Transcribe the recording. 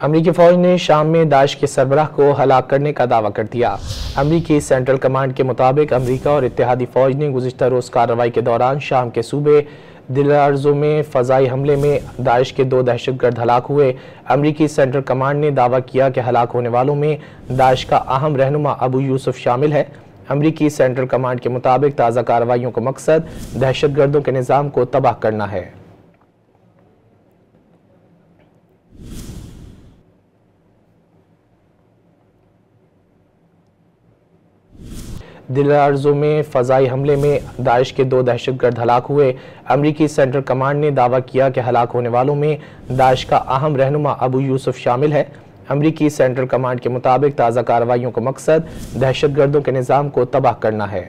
अमरीकी फौज ने शाम में दाइश के सरबराह को हलाक करने का दावा कर दिया। अमरीकी सेंट्रल कमांड के मुताबिक अमरीका और इत्तेहादी फौज ने गुज़िश्ता रोज़ कार्रवाई के दौरान शाम के सूबे दिल-ए-अर्ज़ो में फ़ज़ाई हमले में दाइश के 2 दहशतगर्द हलाक हुए। अमरीकी सेंट्रल कमांड ने दावा किया कि हलाक होने वालों में दाइश का अहम रहनुमा अबू यूसुफ शामिल है। अमरीकी सेंट्रल कमांड के मुताबिक ताज़ा कार्रवाइयों का मकसद दहशतगर्दों के निज़ाम को तबाह करना है। दिल-ए-अर्ज़ो में फ़ज़ाई हमले में दाइश के 2 दहशतगर्द हलाक हुए। अमरीकी सेंट्रल कमांड ने दावा किया कि हलाक होने वालों में दाइश का अहम रहनुमा अबू यूसुफ शामिल है। अमरीकी सेंट्रल कमांड के मुताबिक ताज़ा कार्रवाइयों का मकसद दहशतगर्दों के निज़ाम को तबाह करना है।